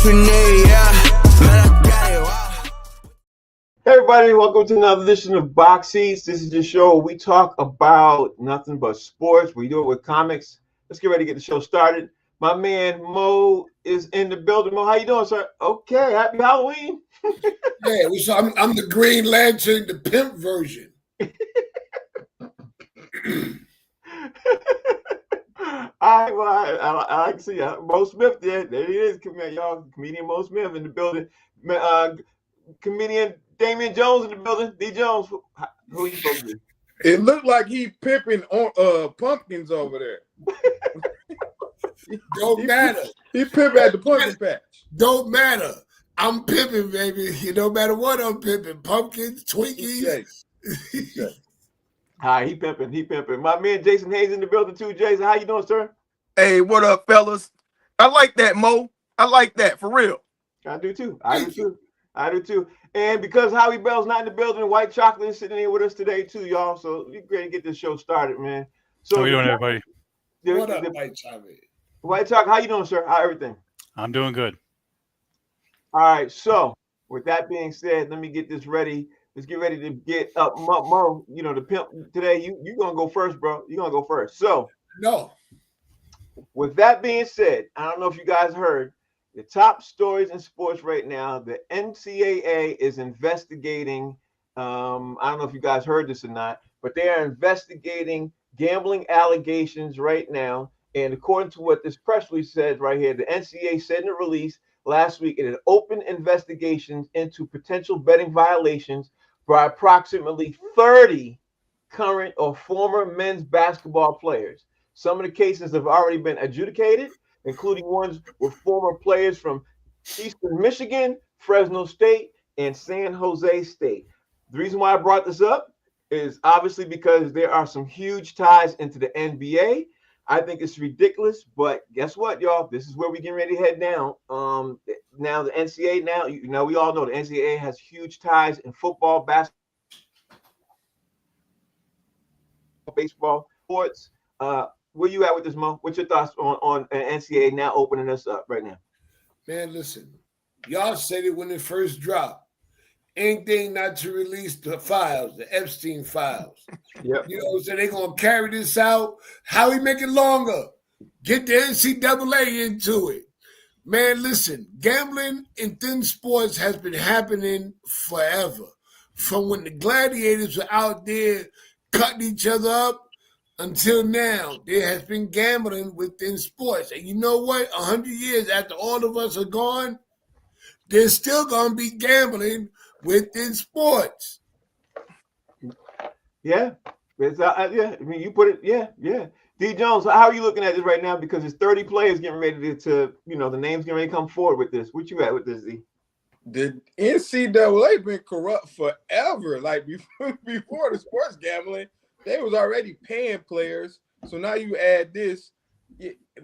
grenade, yeah. Man, I got it, wow. Hey everybody, welcome to another edition of Box Seats. This is the show where we talk about nothing but sports. We do it with comics. Let's get ready to get the show started. My man Mo is in the building. Mo, how you doing, sir? Okay, happy Halloween. Yeah, I'm the Green Lantern, the pimp version. I like to see Mo Smith there. There he is, y'all. Comedian Mo Smith in the building. Comedian Damian Jones in the building. D. Jones, who are you supposed to be? It looked like he pimping on pumpkins over there. Don't matter. He pimping at the pumpkin patch. Don't matter. I'm pimping, baby. It don't matter what I'm pimping. Pumpkins, Twinkies. Hi, he pimping. My man Jason Hayes in the building too. Jason, how you doing, sir? Hey, what up, fellas? I like that, Mo. I like that, for real. I do too. I do too. And because Howie Bell's not in the building, White Chocolate is sitting here with us today too, y'all. So we're ready to get this show started, man. So how you doing, everybody? What up, White Chocolate? White Chocolate, how you doing, sir? How everything? I'm doing good. All right. So with that being said, let me get this ready. Let's get ready to get up. Mo, you know, the pimp today, you're going to go first, bro. You're going to go first. So no. With that being said, I don't know if you guys heard the top stories in sports right now. The NCAA is investigating. I don't know if you guys heard this or not, but they are investigating gambling allegations right now. And according to what this press release says right here, the NCAA said in a release last week, it had opened investigations into potential betting violations by approximately 30 current or former men's basketball players. Some of the cases have already been adjudicated, including ones with former players from Eastern Michigan, Fresno State, and San Jose State. The reason why I brought this up is obviously because there are some huge ties into the NBA. I think it's ridiculous, but guess what, y'all? This is where we get ready to head down. Now the NCAA, we all know the NCAA has huge ties in football, basketball, baseball, sports. Where you at with this, Mo? What's your thoughts on NCAA now opening us up right now? Man, listen, y'all said it when it first dropped. Anything not to release the files, the Epstein files. Yep. You know, so they're going to carry this out. How we make it longer? Get the NCAA into it. Man, listen, gambling in thin sports has been happening forever. From when the gladiators were out there cutting each other up until now, there has been gambling within sports. And you know what? 100 years after all of us are gone, there's still going to be gambling within sports. Yeah. I mean, you put it, yeah. D. Jones, how are you looking at this right now? Because it's 30 players getting ready to the names getting ready to come forward with this. What you at with this, D? The NCAA been corrupt forever. Like before the sports gambling, they was already paying players. So now you add this.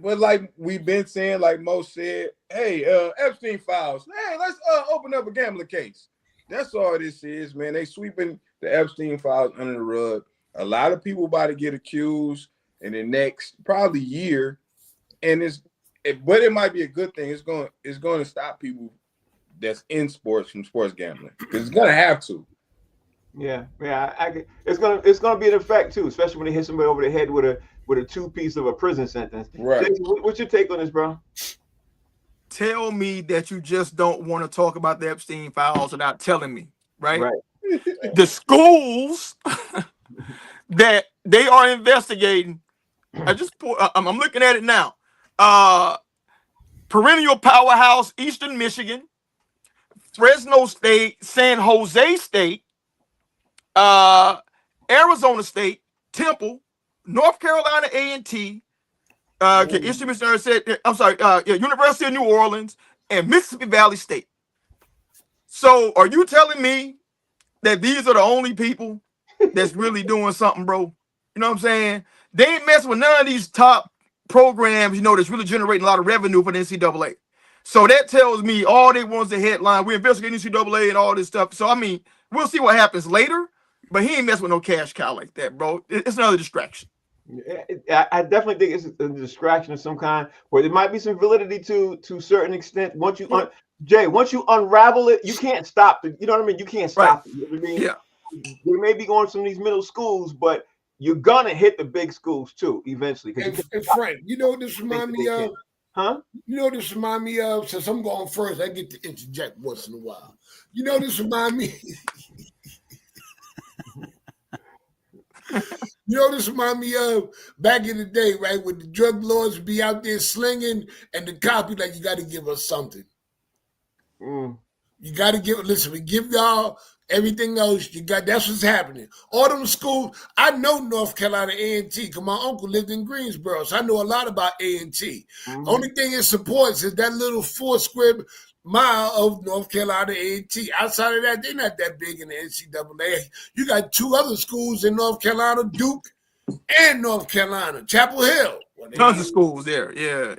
But like we've been saying, like Mo said, hey, Epstein files. Hey, let's open up a gambling case. That's all this is, man. They sweeping the Epstein files under the rug. A lot of people about to get accused in the next probably year, and but it might be a good thing. It's going to stop people that's in sports from sports gambling because it's going to have to. Yeah. It's gonna be an effect too, especially when they hit somebody over the head with a 2-piece of a prison sentence. Right. Jason, what's your take on this, bro? Tell me that you just don't want to talk about the Epstein files without telling me, right? The schools that they are investigating, I'm looking at it now. Perennial powerhouse, Eastern Michigan, Fresno State, San Jose State, Arizona State, Temple, North Carolina A&T, Eastern Michigan said, University of New Orleans, and Mississippi Valley State. So are you telling me that these are the only people that's really doing something, bro? You know what I'm saying? They ain't messing with none of these top programs, that's really generating a lot of revenue for the NCAA. So that tells me all they want is a headline. We're investigating NCAA and all this stuff. So, I mean, we'll see what happens later, but he ain't messing with no cash cow like that, bro. It's another distraction. I definitely think it's a distraction of some kind, where there might be some validity to a certain extent. Once you once you unravel it, you can't stop it. You know what I mean? You can't Right. stop it. You know what I mean? Yeah. They may be going from these middle schools, but you're gonna hit the big schools too eventually. And Frank, you know what this remind me of? Huh? You know what this remind me of? Since I'm going first, I get to interject once in a while. You know this remind me. You know this remind me of back in the day, right? When the drug lords be out there slinging, and the cop be like, "You got to give us something. Mm. You got to give. Listen, we give y'all everything else. You got. That's what's happening. All them schools. I know North Carolina A&T. Cause my uncle lived in Greensboro, so I know a lot about A&T. Mm-hmm. Only thing it supports is that little 4 square mile of North Carolina A&T. Outside of that, they're not that big in the NCAA. You got 2 other schools in North Carolina, Duke and North Carolina, Chapel Hill. Tons of schools there. Yeah.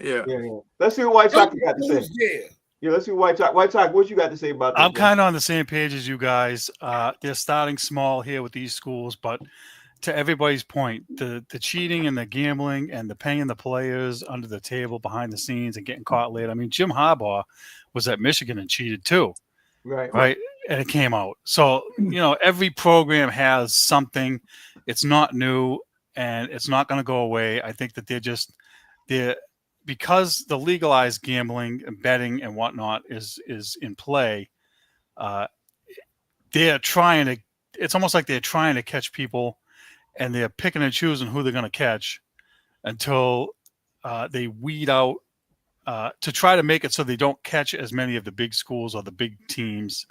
Let's see what White Chalk got to say. Yeah. Yeah, let's see White Chalk. White Chalk, what you got to say about this? I'm kind of on the same page as you guys. They're starting small here with these schools, but to everybody's point, the cheating and the gambling and the paying the players under the table behind the scenes and getting caught late. I mean, Jim Harbaugh was at Michigan and cheated too. Right. And it came out. So, every program has something. It's not new and it's not going to go away. I think that they're because the legalized gambling and betting and whatnot is in play. They're trying to, it's almost like they're trying to catch people, and they're picking and choosing who they're going to catch until they weed out to try to make it so they don't catch as many of the big schools or the big teams.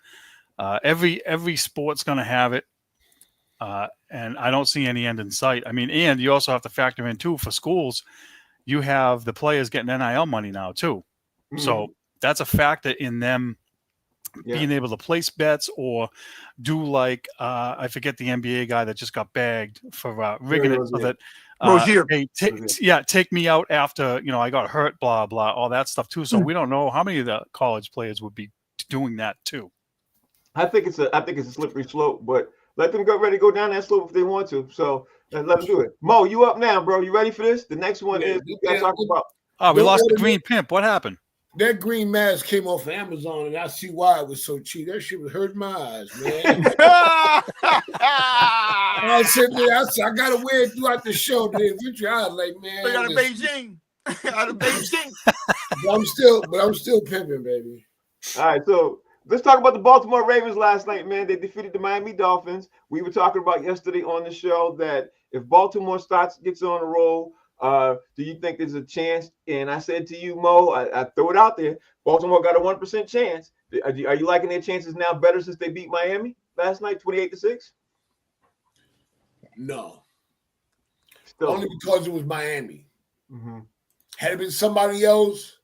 Every sport's going to have it, and I don't see any end in sight. I mean, and you also have to factor in too, for schools, you have the players getting NIL money now too. Mm-hmm. So that's a factor in them being able to place bets or do like I forget the NBA guy that just got bagged for rigging it so that take me out after I got hurt, blah blah, all that stuff too. So we don't know how many of the college players would be doing that too. I think it's a slippery slope, but let them go ready to go down that slope if they want to. So let them do it. Mo, you up now, bro? You ready for this? The next one is we got to talk about. Oh, we lost the green pimp. What happened? That green mask came off Amazon, and I see why it was so cheap. That shit would hurt my eyes, man. I said, I gotta wear it throughout the show. Eventually, I was like, man, out of Beijing. Out of Beijing. But I'm still pimping, baby. All right, so let's talk about the Baltimore Ravens last night, man. They defeated the Miami Dolphins. We were talking about yesterday on the show that if Baltimore gets on a roll, do you think there's a chance? And I said to you, Mo, I throw it out there. Baltimore got a 1% chance. Are you liking their chances now better since they beat Miami last night, 28-6? No. Still. Only because it was Miami. Mm-hmm. Had it been somebody else,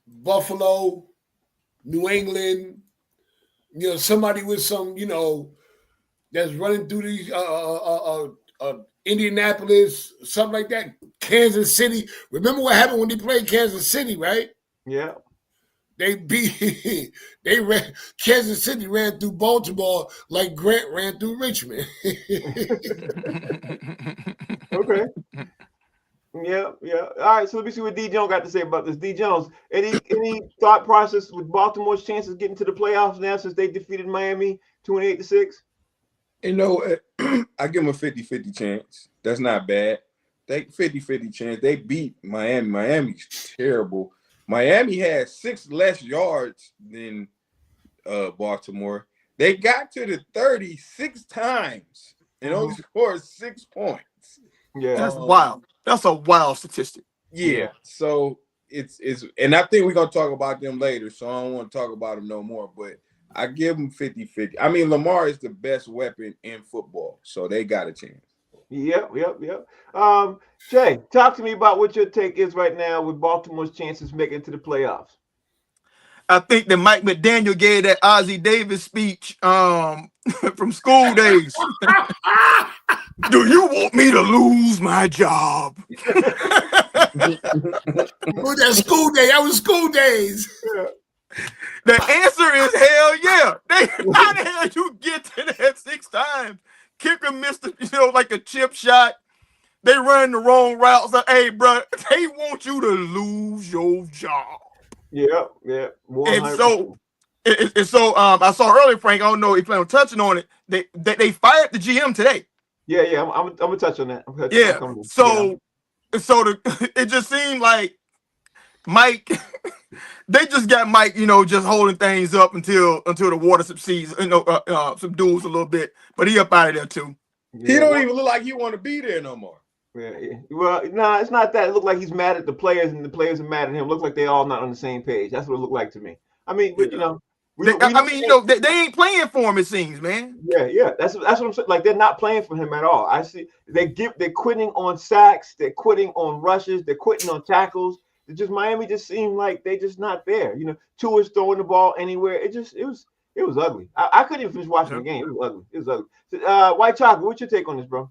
Buffalo, New England, somebody with some, that's running through these Indianapolis, something like that. Kansas City. Remember what happened when they played Kansas City, right? Yeah. Kansas City ran through Baltimore like Grant ran through Richmond. Okay. Yeah. All right, so let me see what D. Jones got to say about this. D. Jones, any thought process with Baltimore's chances getting to the playoffs now since they defeated Miami 28-6? I give them a 50-50 chance. That's not bad. They 50-50 chance. They beat Miami. Miami's terrible. Miami had 6 less yards than Baltimore. They got to the 30 6 times and only scored 6 points. Yeah, that's wild. That's a wild statistic. Yeah. So it's and I think we're gonna talk about them later. So I don't want to talk about them no more. But I give them 50-50. I mean, Lamar is the best weapon in football, so they got a chance. Yep. Jay, talk to me about what your take is right now with Baltimore's chances making it to the playoffs. I think that Mike McDaniel gave that Ozzie Davis speech from school days. Do you want me to lose my job? That school day. That was school days. Yeah. The answer is hell yeah. How the hell you get to that 6 times? Kicker missed, like a chip shot. They run the wrong routes. Like, hey, bro, they want you to lose your job. Yeah. And 100%. so, I saw earlier, Frank. I don't know if you plan on touching on it. They fired the GM today. Yeah. I'm gonna touch on that. Yeah. So it just seemed like Mike. They just got Mike, just holding things up until the water subsides, subdues a little bit. But he up out of there too. He don't even look like he want to be there no more. Yeah. Well, no, it's not that. It looked like he's mad at the players, and the players are mad at him. It looks like they all not on the same page. That's what it looked like to me. I mean, but, they ain't playing for him. It seems, man. Yeah. That's what I'm saying. Like, they're not playing for him at all. I see they're quitting on sacks. They're quitting on rushes. They're quitting on tackles. Miami just seemed like they just not there. Tua's throwing the ball anywhere. It was ugly. I couldn't even finish watching the game. It was ugly. So, White Chocolate, what's your take on this, bro?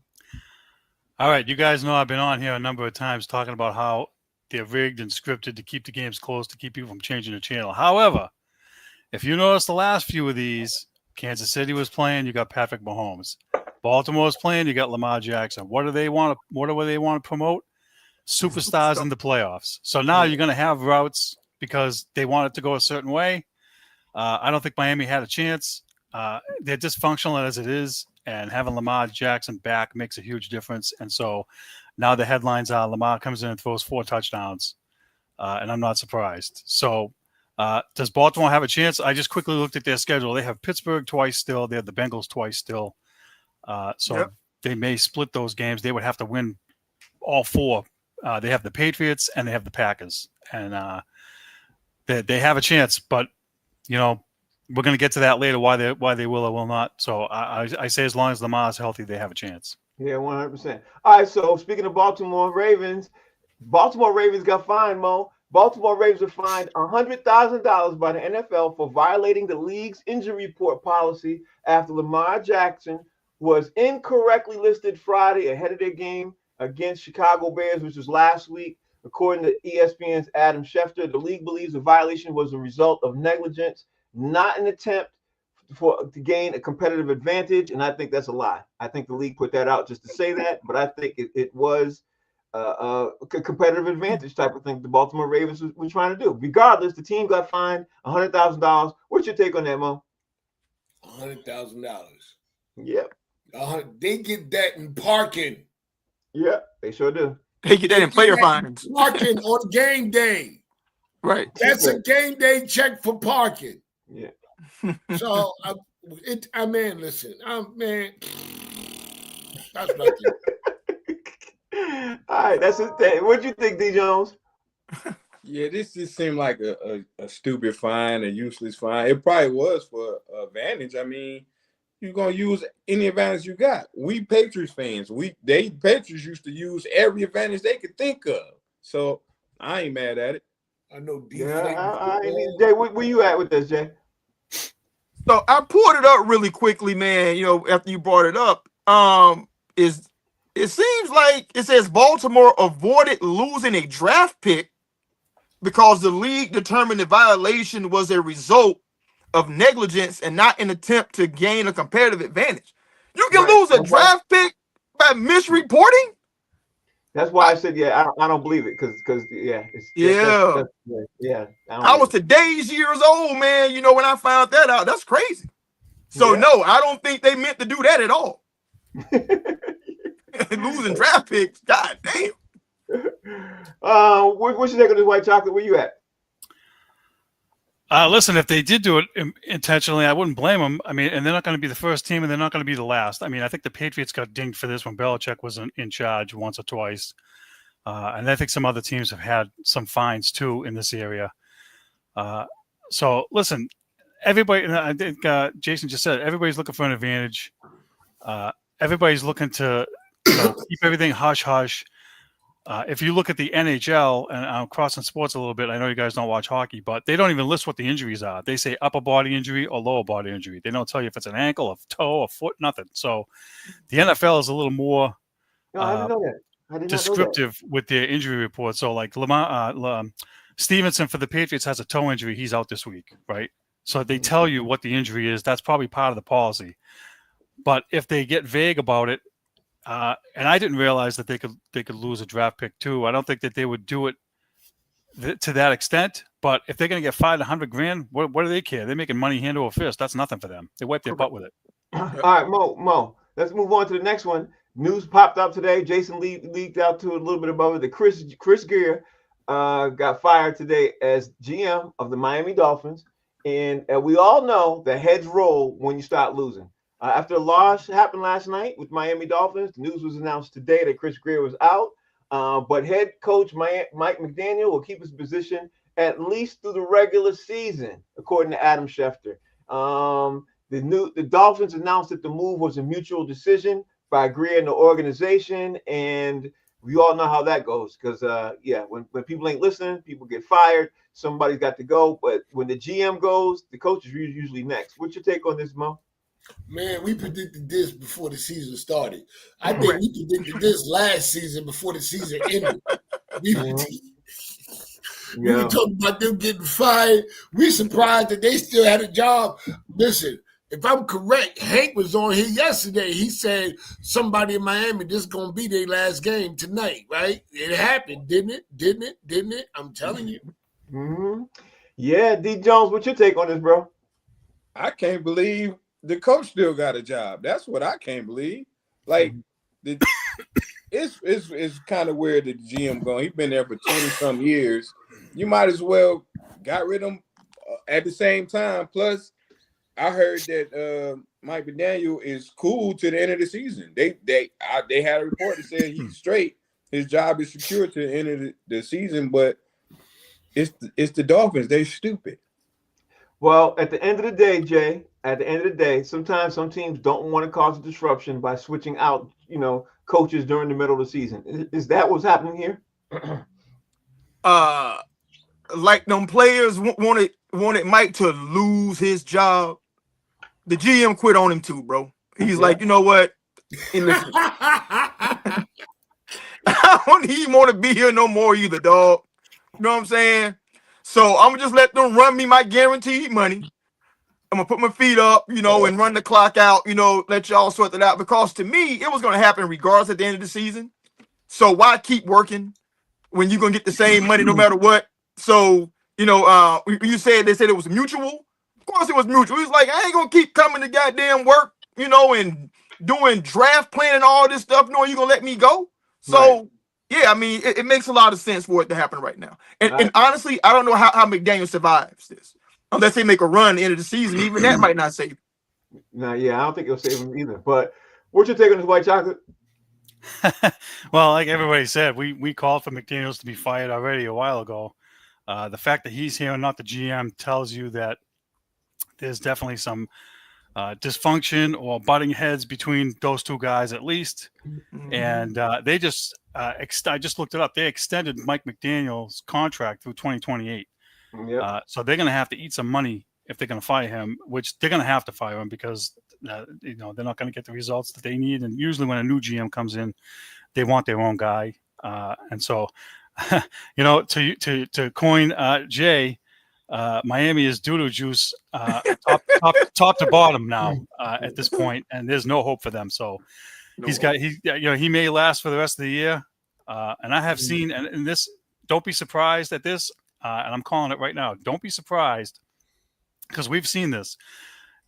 All right, you guys know I've been on here a number of times talking about how they're rigged and scripted to keep the games close, to keep people from changing the channel. However, if you notice the last few of these, Kansas City was playing, you got Patrick Mahomes. Baltimore was playing, you got Lamar Jackson. What do they want to promote? Superstars in the playoffs. So now you're going to have routes because they want it to go a certain way. I don't think Miami had a chance. They're dysfunctional as it is, and having Lamar Jackson back makes a huge difference. And so now the headlines are Lamar comes in and throws 4 touchdowns, and I'm not surprised. So does Baltimore have a chance? I just quickly looked at their schedule. They have Pittsburgh twice still. They have the Bengals twice still. They may split those games. They would have to win all 4. They have the Patriots and they have the Packers, and they have a chance. But we're going to get to that later. Why they will or will not. So I say as long as Lamar's healthy, they have a chance. Yeah, 100%. All right. So speaking of Baltimore Ravens got fined, Mo. Baltimore Ravens were fined $100,000 by the NFL for violating the league's injury report policy after Lamar Jackson was incorrectly listed Friday ahead of their game against Chicago Bears, which was last week. According to ESPN's Adam Schefter, the league believes the violation was a result of negligence, not an attempt to gain a competitive advantage. And I think that's a lie. I think the league put that out just to say that, but I think it was a competitive advantage type of thing the Baltimore Ravens were trying to do. Regardless, the team got fined $100,000. What's your take on that, Mo? $100,000. Yep. They get that in parking. Yeah, they sure do. They get that in player fines. Parking on game day. Right. That's a game day check for parking. Yeah. So, listen, man, that's nothing. All right, that's his thing. What'd you think, D. Jones? Yeah, this just seemed like a stupid fine, a useless fine. It probably was for advantage. I mean, you're gonna use any advantage you got. We Patriots fans, Patriots used to use every advantage they could think of. So I ain't mad at it. I know. Yeah, Jay, where you at with this, Jay? So I pulled it up really quickly, man. After you brought it up, it seems like it says Baltimore avoided losing a draft pick because the league determined the violation was a result of negligence and not an attempt to gain a competitive advantage. You can lose a draft pick by misreporting. That's why I said, I don't believe it because I was today's years old, man. When I found that out, that's crazy. So no, I don't think they meant to do that at all. Losing draft picks, god damn. What's your take on this White Chocolate? Where you at? Listen, if they did do it intentionally, I wouldn't blame them. I mean, and they're not going to be the first team, and they're not going to be the last. I mean, I think the Patriots got dinged for this when Belichick was in charge once or twice. And I think some other teams have had some fines, too, in this area. So, listen, everybody, I think Jason just said, everybody's looking for an advantage. Everybody's looking to keep everything hush-hush. If you look at the NHL, and I'm crossing sports a little bit, I know you guys don't watch hockey, but they don't even list what the injuries are. They say upper body injury or lower body injury. They don't tell you if it's an ankle, a toe, a foot, nothing. So the NFL is a little more I didn't know that. I did not descriptive with their injury report. So like Stevenson for the Patriots has a toe injury. He's out this week, right? So they tell you what the injury is. That's probably part of the policy. But if they get vague about it, And I didn't realize that they could lose a draft pick too. I don't think that they would do it to that extent. But if they're going to get fined $100,000, what do they care? They're making money hand over fist. That's nothing for them. They wipe their butt with it. All right, Mo. Let's move on to the next one. News popped up today. Jason leaked out to a little bit above it. The Chris Greer got fired today as GM of the Miami Dolphins. And we all know that heads roll when you start losing. After the loss happened last night with Miami Dolphins, the news was announced today that Chris Greer was out. But head coach Mike McDaniel will keep his position at least through the regular season, according to Adam Schefter. The Dolphins announced that the move was a mutual decision by Greer and the organization, and we all know how that goes. Because when people ain't listening, people get fired. Somebody's got to go. But when the GM goes, the coach is usually next. What's your take on this, Mo? Man, we predicted this before the season started. I think we predicted this last season before the season ended. We were talking about them getting fired. We surprised that they still had a job. Listen, if I'm correct, Hank was on here yesterday. He said somebody in Miami, this is going to be their last game tonight, right? It happened, didn't it? Didn't it? I'm telling you. Mm-hmm. Yeah, D. Jones, what's your take on this, bro? I believe the coach still got a job. That's what I can't believe. Like, it's kind of weird that the GM going. He's been there for 20-some years. You might as well got rid of him at the same time. Plus, I heard that Mike McDaniel is cool to the end of the season. They had a report that said he's straight. His job is secure to the end of the season, but it's the Dolphins. They're stupid. Well, at the end of the day, Jay, sometimes some teams don't want to cause a disruption by switching out, coaches during the middle of the season. Is that what's happening here? Like them players wanted Mike to lose his job. The GM quit on him too, bro. He's like, you know what? I don't even want to be here no more either, dog. You know what I'm saying? So I'm gonna just let them run me my guaranteed money. I'm gonna put my feet up, and run the clock out, let y'all sort that out. Because to me, it was gonna happen regardless at the end of the season. So why keep working when you're gonna get the same money no matter what? So, you said they said it was mutual. Of course it was mutual. He's like, I ain't gonna keep coming to goddamn work, and doing draft planning and all this stuff, knowing you're gonna let me go. So right. Yeah, I mean, it makes a lot of sense for it to happen right now. And honestly, I don't know how McDaniel survives this. Unless they make a run at the end of the season, even that might not save him. No, yeah, I don't think it'll save him either. But what's your take on this, White Chocolate? Well, like everybody said, we called for McDaniels to be fired already a while ago. The fact that he's here and not the GM tells you that there's definitely some dysfunction or butting heads between those two guys at least. Mm-hmm. And they just I just looked it up. They extended Mike McDaniel's contract through 2028. Yep. So they're going to have to eat some money if they're going to fire him, which they're going to have to fire him because they're not going to get the results that they need. And usually when a new GM comes in, they want their own guy. And so, to coin Jay, Miami is doo-doo juice top to bottom now at this point, and there's no hope for them. So he may last for the rest of the year. And I have seen, and this, don't be surprised at this. And I'm calling it right now. Don't be surprised because we've seen this.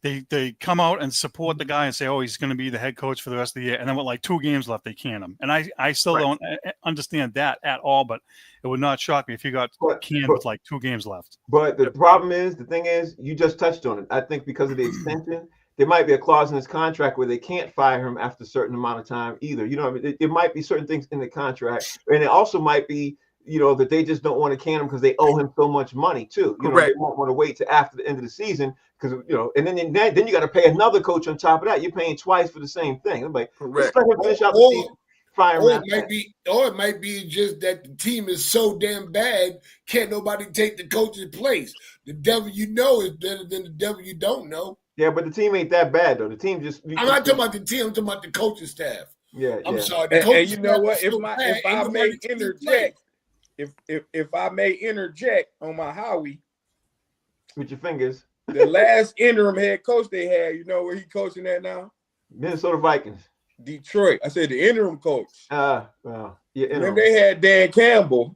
They come out and support the guy and say, oh, he's going to be the head coach for the rest of the year. And then with like 2 games left, they can him. And I still don't understand that at all, but it would not shock me if he got canned with like 2 games left. But the problem is, the thing is, you just touched on it. I think because of the extension, there might be a clause in his contract where they can't fire him after a certain amount of time either. It might be certain things in the contract. And it also might be, that they just don't want to can him because they owe him so much money too. They won't want to wait to after the end of the season because and then you got to pay another coach on top of that. You're paying twice for the same thing. I'm like, let's let him finish out the season. It might be just that the team is so damn bad, can't nobody take the coach's place. The devil you know is better than the devil you don't know. Yeah, but the team ain't that bad though. The team just. I'm not talking about the team. I'm talking about the coaching staff. Yeah, I'm sorry. And you know what? If I may interject. If I may interject on my Howie with your fingers, the last interim head coach they had, where he coaching at now? Minnesota Vikings. Detroit. I said the interim coach. Well, yeah, Remember they had Dan Campbell,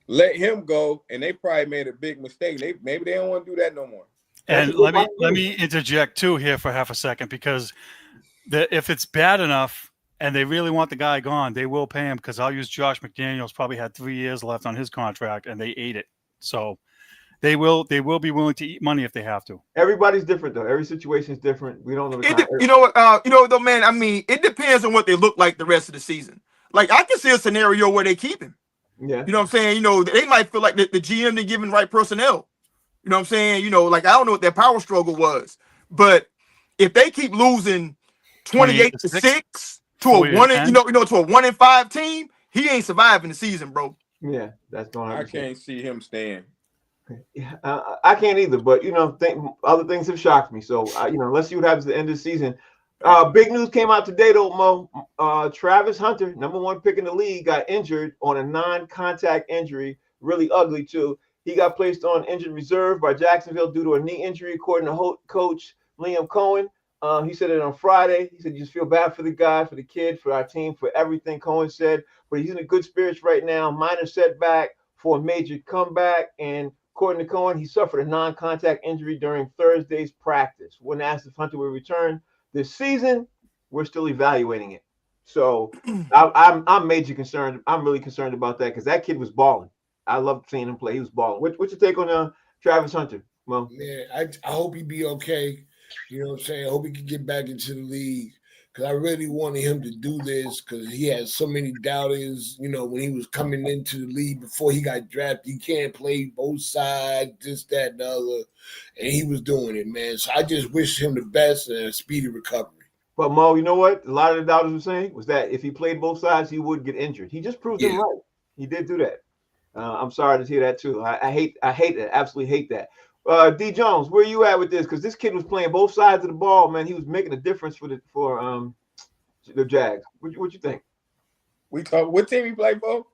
let him go, and they probably made a big mistake. Maybe they don't want to do that no more. And let me interject too here for half a second, because if it's bad enough and they really want the guy gone, they will pay him, because I'll use Josh McDaniels, probably had 3 years left on his contract and they ate it. So they will be willing to eat money if they have to. Everybody's different though. Every situation is different. We don't know. You know what, though, man. I mean, it depends on what they look like the rest of the season. Like, I can see a scenario where they keep him. Yeah. You know what I'm saying? You know, they might feel like the GM didn't give him the right personnel. You know what I'm saying? You know, like, I don't know what their power struggle was, but if they keep losing 28-6 to a 1-5 team, he ain't surviving the season, bro. Yeah, that's going. I can't see him staying. I can't either, but other things have shocked me. So let's see what happens at the end of the season. Big news came out today, though, Mo. Travis Hunter, #1 pick in the league, got injured on a non-contact injury, really ugly too. He got placed on injured reserve by Jacksonville due to a knee injury, according to coach Liam Cohen. He said it on Friday. He said, "You just feel bad for the guy, for the kid, for our team, for everything," Cohen said. But he's in a good spirits right now. Minor setback for a major comeback. And according to Cohen, he suffered a non-contact injury during Thursday's practice. When asked if Hunter will return this season, we're still evaluating it. So I'm major concerned. I'm really concerned about that, because that kid was balling. I loved seeing him play. He was balling. What's your take on Travis Hunter, Mo? Man, I hope he be okay. You know what I'm saying? I hope he can get back into the league, because I really wanted him to do this, because he had so many doubters, when he was coming into the league before he got drafted. He can't play both sides, this, that, and the other. And he was doing it, man. So I just wish him the best and a speedy recovery. But Mo, you know what? A lot of the doubters were saying was that if he played both sides, he would get injured. He just proved them right. He did do that. I'm sorry to hear that too. I hate that. Absolutely hate that. D Jones, where you at with this? Because this kid was playing both sides of the ball, man. He was making a difference for the Jags. What you think? We talk. What team he play for?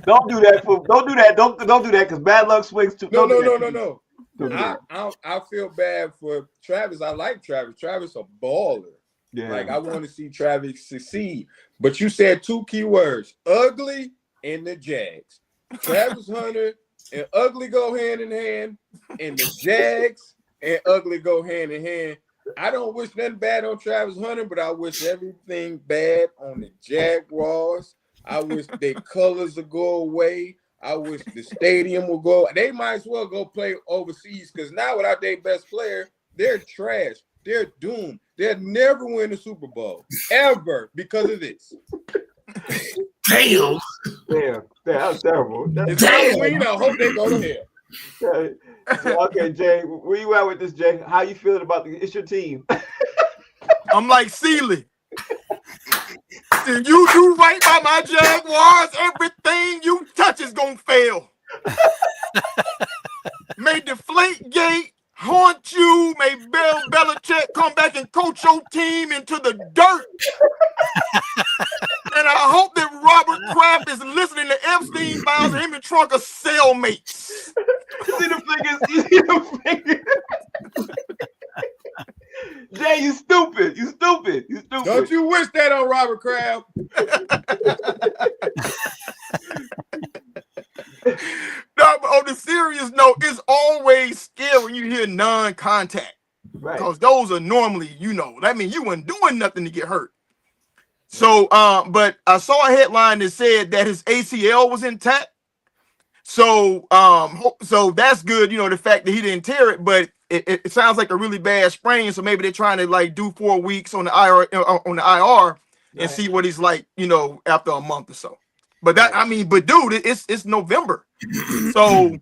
Don't do that. Don't do that. Don't do that, because bad luck swings too. No. I feel bad for Travis. I like Travis. Travis a baller. Yeah. Like, I want to see Travis succeed. But you said two key words: ugly and the Jags. Travis Hunter and ugly go hand in hand, and the Jags and ugly go hand in hand. I don't wish nothing bad on Travis Hunter, but I wish everything bad on the Jaguars. I wish their colors would go away. I wish the stadium would go. They might as well go play overseas, because now without their best player, they're trash. They're doomed. They'll never win the Super Bowl, ever, because of this. Damn. That was terrible. It's Halloween. I hope they go to hell. Okay, Jay, where you at with this, Jay? How you feeling about it's your team? I'm like Sealy. If you do right by my Jaguars, everything you touch is gonna fail. May Deflategate haunt you. May Bill Belichick come back and coach your team into the dirt. And I hope that Robert Kraft is listening to Epstein files and him and Trunk are cellmates. You see the fingers? Jay, you stupid. Don't you wish that on Robert Kraft? No, but on the serious note, it's always scary when you hear non-contact. Right. Because those are normally, that means you weren't doing nothing to get hurt. So, but I saw a headline that said that his ACL was intact. So, so that's good, the fact that he didn't tear it, but it sounds like a really bad sprain. So maybe they're trying to do 4 weeks on the IR and see what he's like, after a month or so. But but dude, it's November. So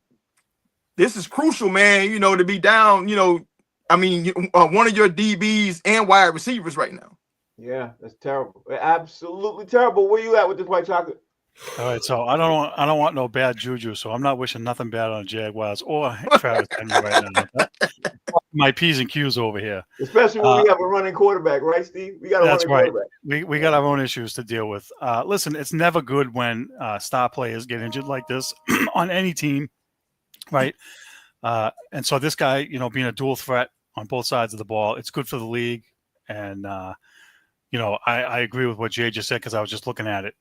this is crucial, man, to be down, one of your DBs and wide receivers right now. Yeah, that's terrible. Absolutely terrible. Where you at with this white chocolate? All right, so I don't want no bad juju, so I'm not wishing nothing bad on Jaguars or Travis Henry right now. My P's and Q's over here. Especially when we have a running quarterback, right, Steve? We got a running quarterback. We got our own issues to deal with. Listen, it's never good when star players get injured like this on any team, right? And so this guy, being a dual threat on both sides of the ball, it's good for the league. And I agree with what Jay just said because I was just looking at it.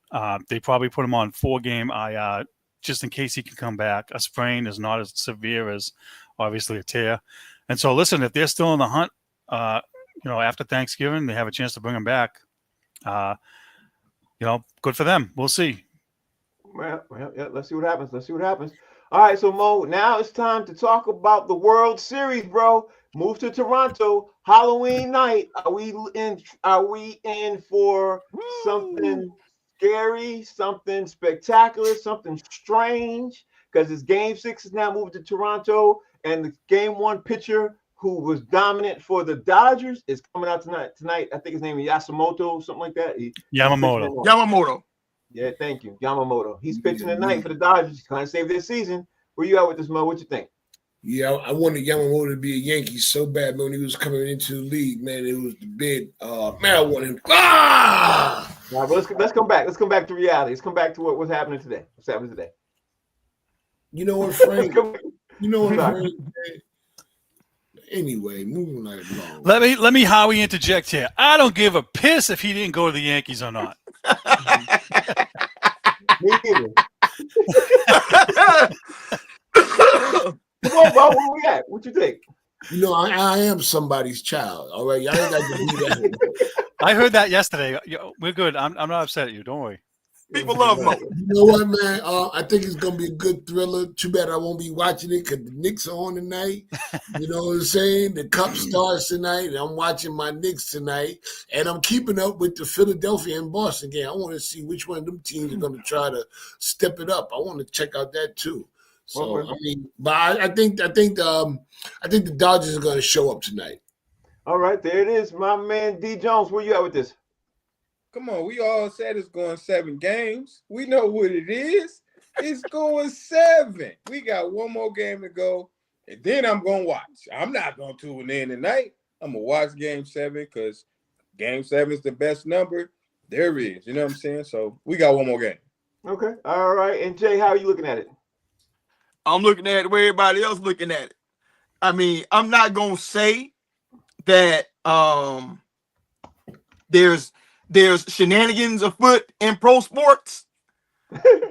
They probably put him on 4-game IR just in case he can come back. A sprain is not as severe as obviously a tear. And so, listen, if they're still in the hunt, after Thanksgiving, they have a chance to bring him back. Good for them. We'll see. Well, yeah, let's see what happens. All right, so Mo, now it's time to talk about the World Series, bro. Move to Toronto, Halloween night. Are we in for something scary, something spectacular, something strange? Because it's Game 6 is now moved to Toronto, and the Game 1 pitcher who was dominant for the Dodgers is coming out tonight. I think his name is Yasumoto, something like that. Yamamoto. Yeah, thank you. Yamamoto. He's pitching tonight for the Dodgers. Trying to save their season. Where you at with this, Mo? What you think? Yeah, I wanted Yamamoto to be a Yankee so bad, man. When he was coming into the league, man, it was the bid. Man, I want him. Nah, but let's come back. Let's come back to reality. Let's come back to what's happening today. What's happening today? You know what, Frank? Frank? Anyway, moving right along. Let me Howie interject here. I don't give a piss if he didn't go to the Yankees or not. Me either. Come on, bro. Where we at? What you think? I am somebody's child. All right, y'all ain't got to do that. I heard that yesterday. We're good. I'm not upset at you. Don't worry. People love Mo. You know what, man? I think it's gonna be a good thriller. Too bad I won't be watching it because the Knicks are on tonight. You know what I'm saying? The Cup starts tonight, and I'm watching my Knicks tonight, and I'm keeping up with the Philadelphia and Boston game. I want to see which one of them teams are going to try to step it up. I want to check out that too. So I think the Dodgers are going to show up tonight. All right, there it is, my man D Jones. Where you at with this? Come on, we all said it's going 7 games. We know what it is. It's going 7. We got one more game to go, and then I'm going to watch. I'm not going to tune in tonight. I'm going to watch Game 7 because Game 7 is the best number there is. You know what I'm saying? So we got one more game. Okay. All right. And Jay, how are you looking at it? I'm looking at it where everybody else looking at it. I mean, I'm not going to say that there's shenanigans afoot in pro sports,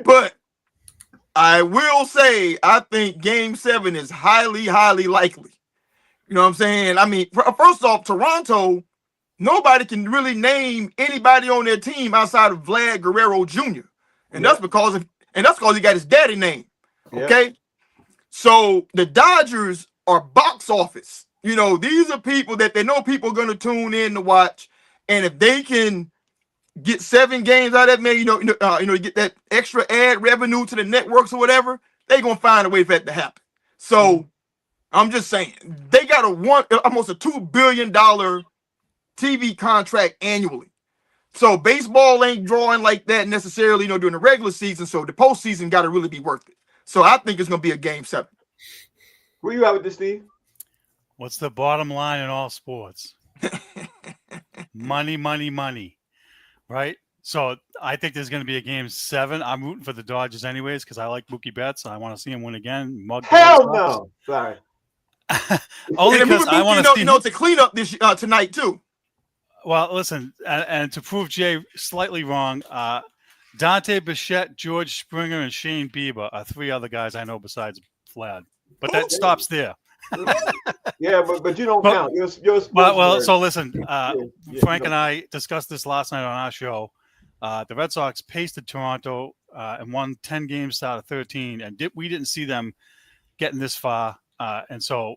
but I will say I think Game 7 is highly, highly likely. You know what I'm saying? I mean, first off, Toronto, nobody can really name anybody on their team outside of Vlad Guerrero Jr. And that's because he got his daddy name. Okay, so the Dodgers are box office. You know, these are people that they know people are going to tune in to watch, and if they can get 7 games out of that, man, get that extra ad revenue to the networks or whatever, they're gonna find a way for that to happen. So I'm just saying they got almost a $2 billion TV contract annually. So baseball ain't drawing like that necessarily, during the regular season. So the postseason got to really be worth it. So I think it's gonna be a Game 7. Where you at with this, Steve? What's the bottom line in all sports? Money, money, money. Right? So I think there's going to be a Game 7. I'm rooting for the Dodgers anyways because I like Mookie Betts. I want to see him win again. Hell no. Sorry. Only because I want to see to clean up this tonight too. Well, listen, and to prove Jay slightly wrong, Dante Bichette, George Springer, and Shane Bieber are 3 other guys I know besides Vlad. But that stops there. Yeah, but you don't count. You're well, so listen, Frank and I discussed this last night on our show. The Red Sox pasted Toronto and won 10 games out of 13, and we didn't see them getting this far. And so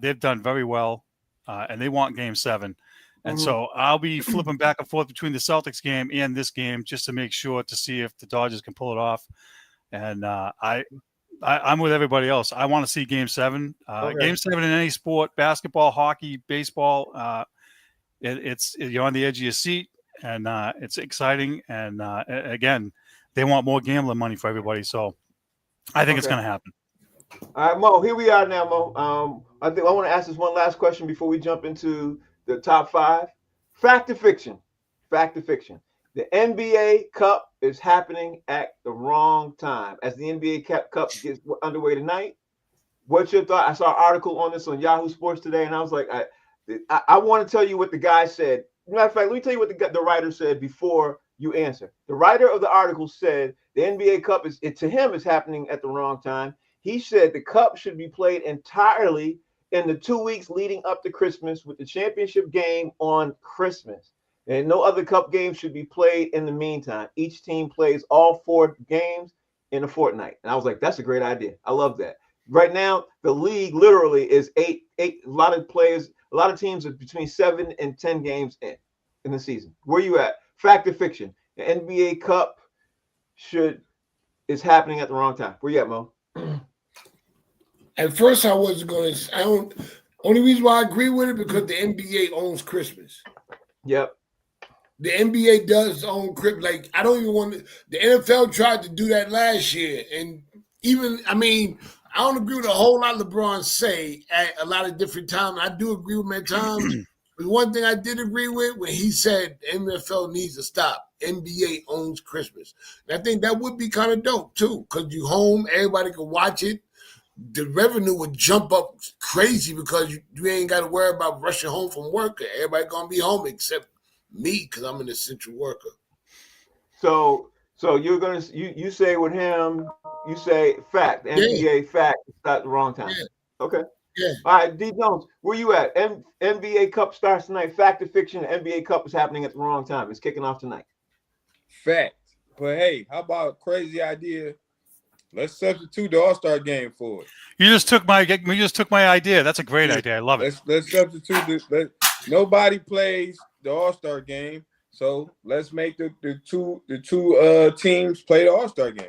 they've done very well, and they want Game 7. And so I'll be flipping back and forth between the Celtics game and this game just to make sure to see if the Dodgers can pull it off. And I'm with everybody else. I want to see Game 7. Game 7 in any sport, basketball, hockey, baseball. You're on the edge of your seat, and it's exciting. And again, they want more gambling money for everybody. So I think it's going to happen. All right, Mo, here we are now, Mo. I think I want to ask this one last question before we jump into the top 5. Fact or fiction? Fact or fiction? The NBA Cup is happening at the wrong time. As the NBA Cup gets underway tonight, what's your thought? I saw an article on this on Yahoo Sports today, and I was like, I want to tell you what the guy said. Matter of fact, let me tell you what the writer said before you answer. The writer of the article said the NBA Cup to him is happening at the wrong time. He said the Cup should be played entirely in the 2 weeks leading up to Christmas, with the championship game on Christmas. And no other Cup games should be played in the meantime. Each team plays all 4 games in a fortnight. And I was like, that's a great idea. I love that. Right now, the league literally is eight. A lot of teams are between 7 and 10 games in the season. Where you at? Fact or fiction? The NBA Cup is happening at the wrong time. Where you at, Mo? At first, I wasn't going to. Only reason why I agree with it because the NBA owns Christmas. Yep. The NBA does own Christmas. Like, I don't even want to. The NFL tried to do that last year, and I don't agree with a whole lot LeBron say at a lot of different times. I do agree with him at times. But one thing I did agree with when he said the NFL needs to stop. NBA owns Christmas. And I think that would be kind of dope too, because you home, everybody can watch it. The revenue would jump up crazy because you ain't got to worry about rushing home from work. Everybody gonna be home except me because I'm an essential worker. So you're gonna you say with him, you say fact, NBA fact, it's at the wrong time. Yeah. Okay. Yeah. All right, D Jones, where you at? NBA Cup starts tonight. Fact or fiction? The NBA Cup is happening at the wrong time. It's kicking off tonight. Fact. But hey, how about a crazy idea? Let's substitute the All-Star game for it. You just took my idea. That's a great idea. I love it. Let's substitute nobody plays the All-Star game, so let's make the two teams play the All-Star game.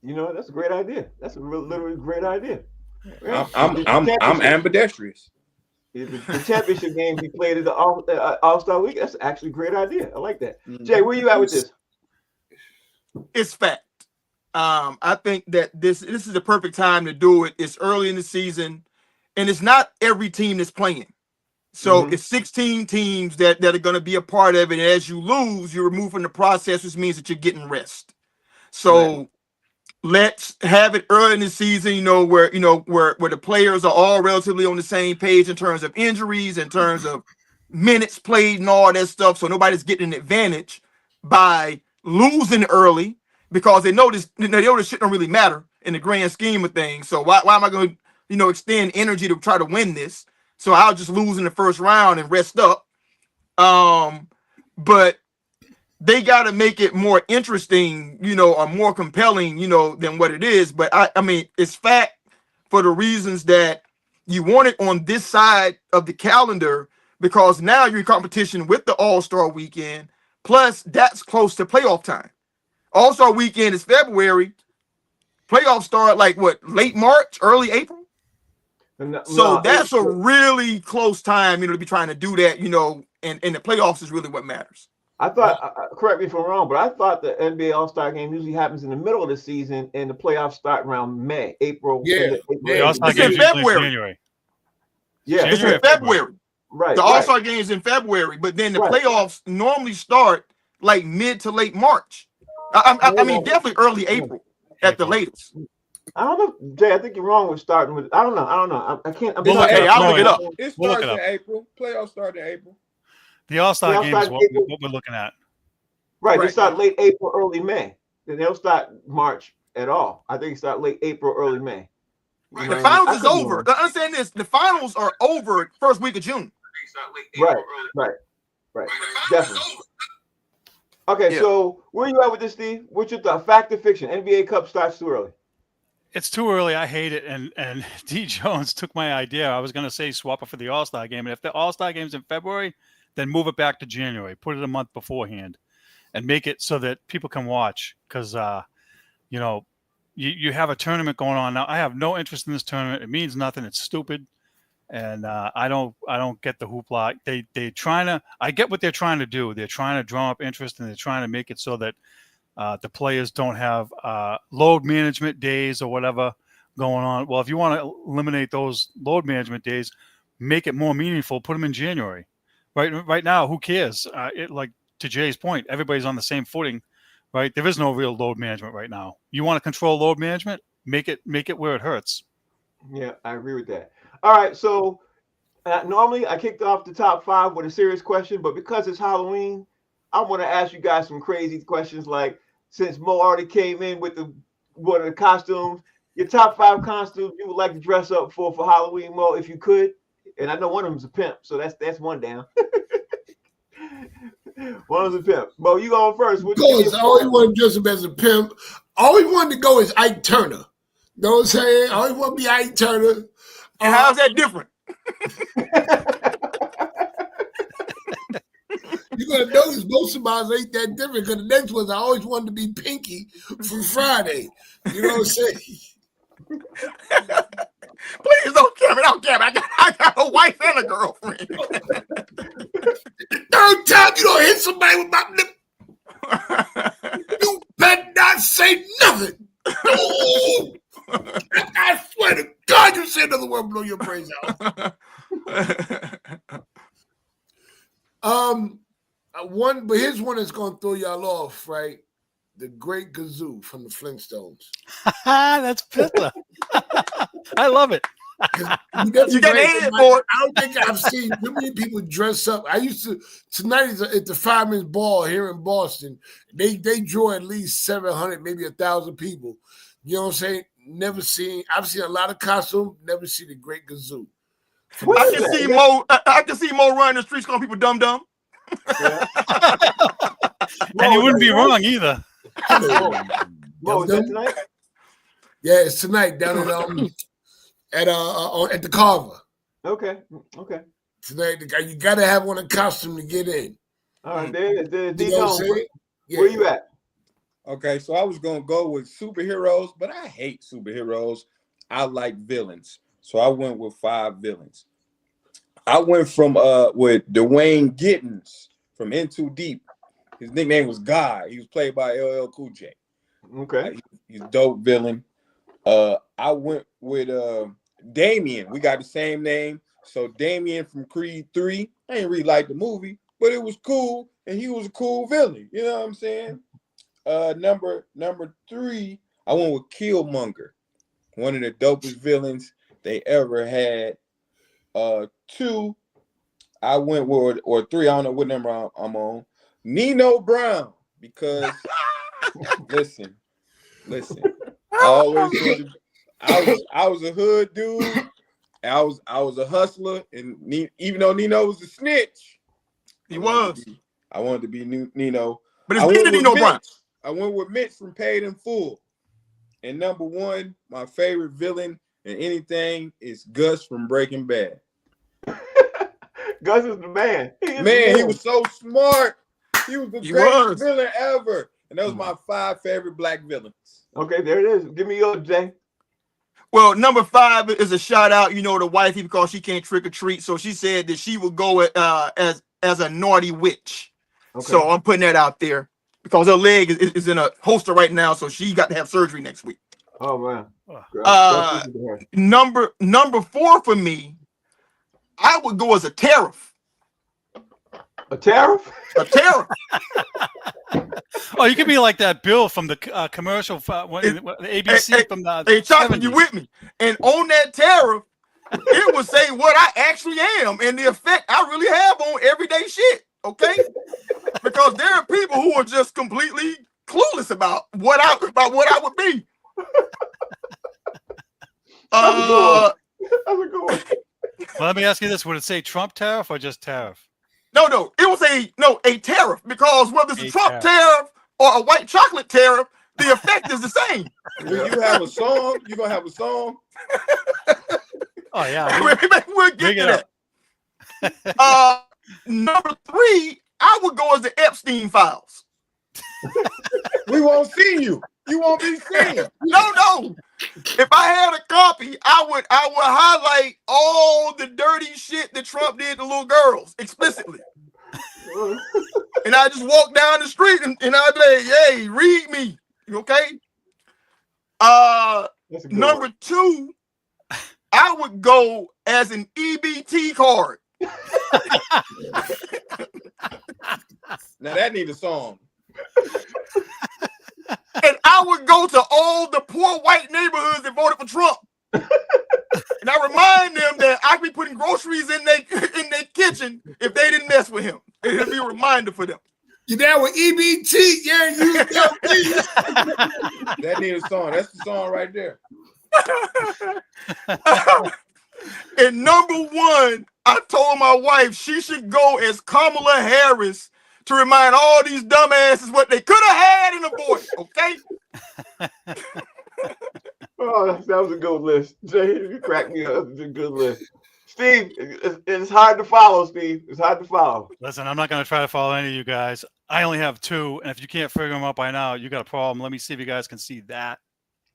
You know, that's a great idea. That's a literally great idea. Yeah. I'm ambidextrous. The championship game be played at the All-Star week. That's actually a great idea. I like that. Jay, where you at with this? It's fact. I think that this is the perfect time to do it. It's early in the season, and it's not every team that's playing. So it's 16 teams that are going to be a part of it. And as you lose, you're removed from the process, which means that you're getting rest. So let's have it early in the season, where the players are all relatively on the same page in terms of injuries, in terms of minutes played and all that stuff. So nobody's getting an advantage by losing early because they know this shit don't really matter in the grand scheme of things. So why am I going to, extend energy to try to win this? So I'll just lose in the first round and rest up. But they got to make it more interesting, or more compelling, than what it is. But I mean, it's fact for the reasons that you want it on this side of the calendar, because now you're in competition with the All-Star weekend. Plus, that's close to playoff time. All-Star weekend is February. Playoffs start late March, early April. So that's a really close time, to be trying to do that, and the playoffs is really what matters. I thought, correct me if I'm wrong, but I thought the NBA All-Star game usually happens in the middle of the season and the playoffs start around April. The All-Star game in February. Yeah, it's in February. Right. The All-Star game is in February, but then the playoffs normally start like mid to late March. I mean, definitely early April at the latest. I don't know, Jay. I think you're wrong with starting with. I don't know. I can't. I'll look it up. It starts in April. Playoffs start in April. The All-Star game is what we're looking at. Right. They start late April, early May. They don't start March at all. I think they start late April, early May. Right. The finals is over. Understand this. The finals are over first week of June. Right. Definitely. Okay, so where you at with this, Steve? What's your thought? Fact or fiction? NBA Cup starts too early. It's too early. I hate it. And D Jones took my idea. I was going to say swap it for the All-Star game. And if the All-Star game's in February, then move it back to January. Put it a month beforehand and make it so that people can watch. Because, you have a tournament going on now. I have no interest in this tournament. It means nothing. It's stupid. And I don't get the hoopla. I get what they're trying to do. They're trying to drum up interest, and they're trying to make it so that the players don't have load management days or whatever going on. Well, if you want to eliminate those load management days, make it more meaningful. Put them in January. Right now, who cares? To Jay's point, everybody's on the same footing. Right? There is no real load management right now. You want to control load management? Make it where it hurts. Yeah, I agree with that. All right, so Normally, I kicked off the top 5 with a serious question, but because it's Halloween, I want to ask you guys some crazy questions. Like, since Mo already came in with one of the costumes, your top 5 costumes you would like to dress up for Halloween, Mo, if you could. And I know one of them's a pimp, so that's one down. One of them's a pimp. Mo, you going first? Of course, I always want to dress up as a pimp. I always wanted to go as Ike Turner. You know what I'm saying? I always want to be Ike Turner. And how's that different? You're going to notice most of mine ain't that different because the next ones I always wanted to be Pinky for Friday. You know what I'm saying? Please don't care me. Don't care me. I got a wife and a girlfriend. Third time you don't hit somebody with my lip. You better not say nothing. No. I swear to God, you say another word, blow your brains out. But here's one that's gonna throw y'all off, right? The Great Gazoo from the Flintstones. That's Pitha. I love it. You got the head for it. I don't think I've seen too many people dress up. I used to tonight is at the Fireman's Ball here in Boston. They draw at least 700, maybe 1,000 people. You know what I'm saying? I've seen a lot of costumes, never seen the Great Gazoo. I can see Mo running the streets calling people dumb. Yeah. And you wouldn't be wrong either. Mo, is that tonight? Yeah, it's tonight down at the Carver. Okay. Tonight, you got to have one a costume to get in. All right, there's You know what I'm saying? Where you at? Okay, so I was gonna go with superheroes, but I hate superheroes. I like villains, so I went with 5 villains. I went from with Dwayne Gittins from In Too Deep. His nickname was Guy. He was played by LL Cool J. Okay, he's a dope villain. I went with Damien. We got the same name, so Damien from Creed 3. I didn't really like the movie, but it was cool, and he was a cool villain. You know what I'm saying? Number 3, I went with Killmonger, one of the dopest villains they ever had. 2, I went with, or 3, I don't know what number I'm on. Nino Brown, because listen. I was a hood dude. I was a hustler, and even though Nino was a snitch, I wanted to be Nino. But it's Nino Brown. I went with Mitch from Paid in Full. And number 1, my favorite villain in anything is Gus from Breaking Bad. Gus is the man. He was so smart. He was the greatest villain ever. And those are my 5 favorite black villains. Okay, there it is. Give me yours, Jay. Well, number 5 is a shout out, the wifey, because she can't trick or treat. So she said that she would go as a naughty witch. Okay. So I'm putting that out there because her leg is in a holster right now. So she got to have surgery next week. Oh, man. Number 4 for me, I would go as a tariff. A tariff? A tariff. Oh, you could be like that Bill from the commercial, the ABC from the. Hey, Chocolate, you with me? And on that tariff, it would say what I actually am and the effect I really have on everyday shit. Okay, because there are people who are just completely clueless about what I would be. That's a good one. Well, let me ask you this: would it say Trump tariff or just tariff? No, it was a tariff, because whether it's a Trump tariff or a white chocolate tariff, the effect is the same. When you have a song, you're gonna have a song. Oh yeah, we'll get to that. Number 3, I would go as the Epstein files. We won't see you. You won't be seen. No. If I had a copy, I would highlight all the dirty shit that Trump did to little girls explicitly. And I just walk down the street and I'd be like, hey, read me. Okay? Number 2, I would go as an EBT card. Now that needs a song. And I would go to all the poor white neighborhoods that voted for Trump. And I remind them that I could be putting hiding groceries in their kitchen if they didn't mess with him. It'll be a reminder for them. You down with EBT? Yeah, you That needs a song. That's the song right there. And number one, I told my wife she should go as Kamala Harris to remind all these dumbasses what they could have had in a voice, okay? Oh, that was a good list. Jay, you cracked me up. It's a good list. Steve, it's hard to follow, Steve. It's hard to follow. Listen, I'm not going to try to follow any of you guys. I only have two, and if you can't figure them out by now, you got a problem. Let me see if you guys can see that.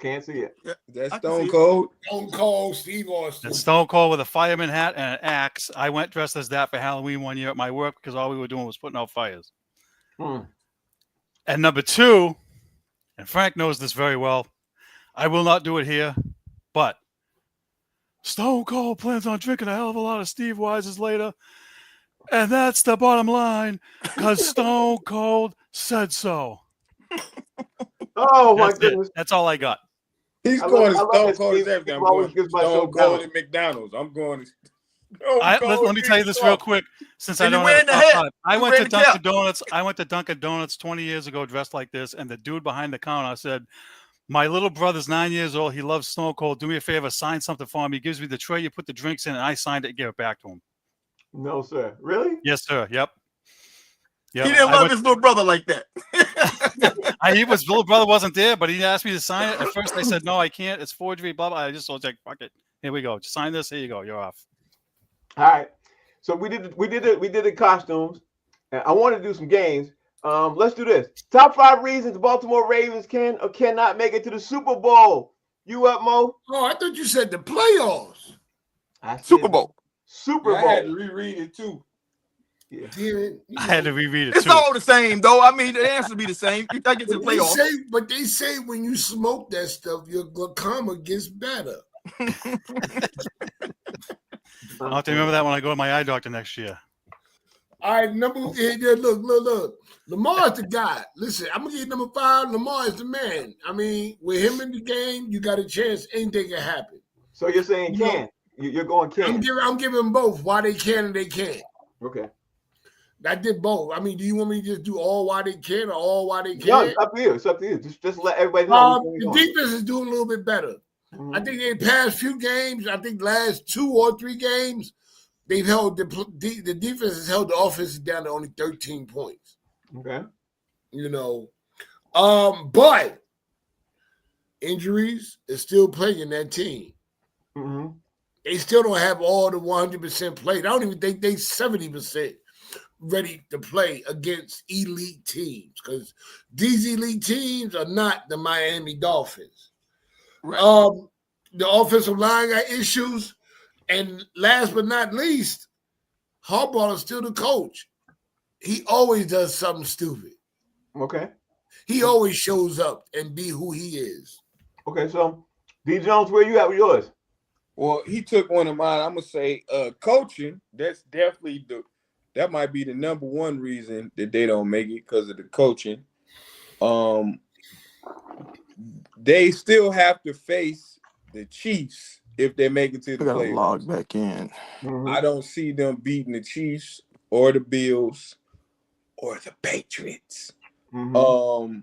Can't see it. That's I can Stone see Cold. Stone Cold Steve Austin. It's Stone Cold with a fireman hat and an axe. I went dressed as that for Halloween one year at my work because all we were doing was putting out fires. And number two, and Frank knows this very well, I will not do it here, but Stone Cold plans on drinking a hell of a lot of Steve Wises later. And that's the bottom line because Stone Cold said so. Oh, my That's goodness. it. That's all I got. He's I going to love Stone that Cold as Steve everything. I'm always going gives myself Stone Cold balance. at McDonald's. I'm going to Stone Cold. Let me tell you this real quick, since I And you don't wearing have the enough hat. time. I You went wearing to the Dunkin' cap. Donuts. I went to Dunkin' Donuts 20 years ago dressed like this, and the dude behind the counter said, "My little brother's 9 years old. He loves Stone Cold. Do me a favor, sign something for him." He gives me the tray. You put the drinks in, and I signed it and gave it back to him. No, sir. Really? Yes, sir. Yep. He didn't love his little brother like that. His little brother wasn't there, but he asked me to sign it. At first, I said, "No, I can't. It's forgery." Blah blah. I just was like, "Fuck it. Here we go. Just sign this. Here you go. You're off." All right. So we did the costumes. And I want to do some games. Let's do this. Top 5 reasons the Baltimore Ravens can or cannot make it to the Super Bowl. You up, Mo? Oh, I thought you said the playoffs. I said Super Bowl. Super I had to Bowl. reread it too. Yeah. I had to reread it It's too. all the same, though. I mean, the answer be the same. You think it's a playoff. But they say when you smoke that stuff, your glaucoma gets better. I'll have to remember that when I go to my eye doctor next year. All right, look. Lamar's the guy. Listen, I'm gonna get number 5. Lamar is the man. I mean, with him in the game, you got a chance. Anything can happen. So you're saying can? You're going can? I'm giving them both why they can and they can't. Okay. I did both. I mean, do you want me to just do all why they can or all why they Yeah, can't? it's up to you. It's up to you. Just let everybody know. The defense is doing a little bit better. Mhm. I think in the past few games, I think last 2 or 3 games, they've held the defense has held the offense down to only 13 points. Okay. You know, but injuries is still plaguing that team. Mm-hmm. They still don't have all the 100% played. I don't even think they 70% ready to play against elite teams because these elite teams are not the Miami Dolphins. Right. The offensive line got issues, and last but not least, Harbaugh is still the coach. He always does something stupid. Okay. He always shows up and be who he is. Okay. So, D. Jones, where you at with yours? Well, he took one of mine. I'm gonna say coaching. That's definitely that might be the number one reason that they don't make it because of the coaching. They still have to face the Chiefs if they make it to the playoffs. Log back in. Mm-hmm. I don't see them beating the Chiefs or the Bills or the Patriots. Mm-hmm.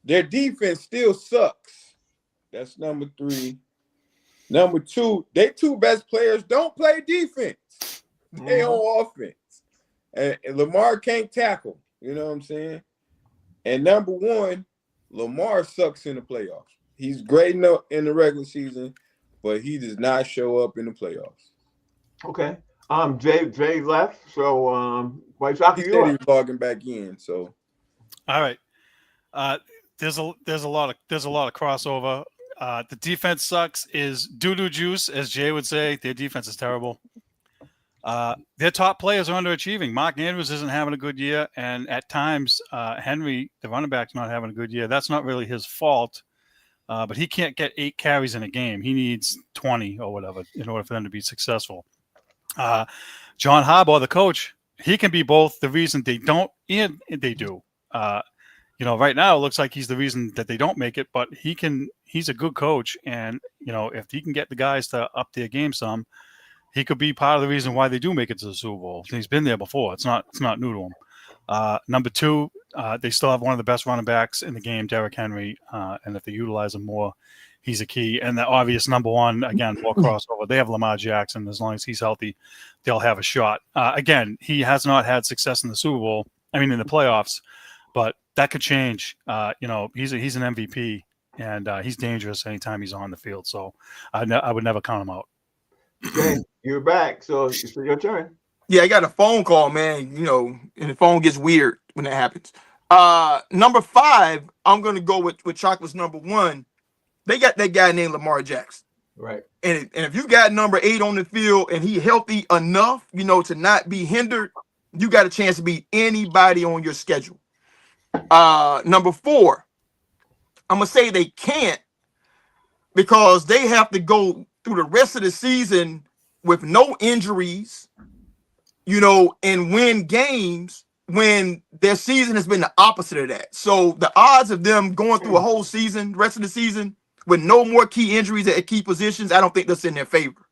Their defense still sucks. That's number 3. Number 2, their 2 best players don't play defense. They on offense. And Lamar can't tackle. You know what I'm saying? And number 1, Lamar sucks in the playoffs. He's great in the regular season, but he does not show up in the playoffs. Okay. Jay left. So White Sox, He you said up? he was logging back in. So All right. There's a lot of crossover. The defense sucks is doo-doo juice, as Jay would say. Their defense is terrible. Their top players are underachieving. Mark Andrews isn't having a good year, and at times Henry, the running back's not having a good year. That's not really his fault, but he can't get 8 carries in a game. He needs 20 or whatever in order for them to be successful. John Harbaugh, the coach, he can be both the reason they don't and they do. Right now it looks like he's the reason that they don't make it, but he's a good coach. And, if he can get the guys to up their game some, he could be part of the reason why they do make it to the Super Bowl. He's been there before. It's not new to him. Number two, they still have one of the best running backs in the game, Derrick Henry, and if they utilize him more, he's a key. And the obvious number one, again, more crossover. They have Lamar Jackson. As long as he's healthy, they'll have a shot. Again, he has not had success in the Super Bowl. I mean, in the playoffs, but that could change. He's an MVP, and he's dangerous anytime he's on the field. So I would never count him out. Okay, you're back, so it's your turn. Yeah, I got a phone call, man. And the phone gets weird when that happens. Number 5, I'm gonna go with Chocolate's number 1. They got that guy named Lamar Jackson. Right. And if you got number 8 on the field and he healthy enough, to not be hindered, you got a chance to beat anybody on your schedule. Number 4, I'm gonna say they can't because they have to go through the rest of the season with no injuries, and win games when their season has been the opposite of that. So the odds of them going through a whole season, rest of the season, with no more key injuries at key positions, I don't think that's in their favor.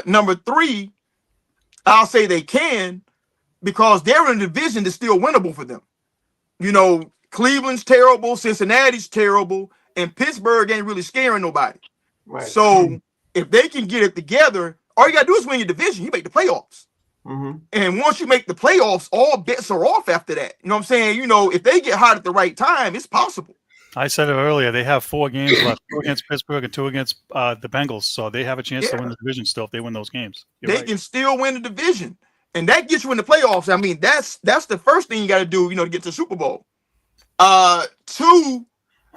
Number 3, I'll say they can because they're in a division that's still winnable for them. Cleveland's terrible, Cincinnati's terrible, and Pittsburgh ain't really scaring nobody. Right. So if they can get it together, all you got to do is win your division. You make the playoffs. Mm-hmm. And once you make the playoffs, all bets are off after that. You know what I'm saying? If they get hot at the right time, it's possible. I said it earlier. They have 4 games left, 2 against Pittsburgh and 2 against the Bengals. So they have a chance to win the division still if they win those games. They can still win the division. And that gets you in the playoffs. I mean, that's the first thing you got to do, to get to the Super Bowl. 2,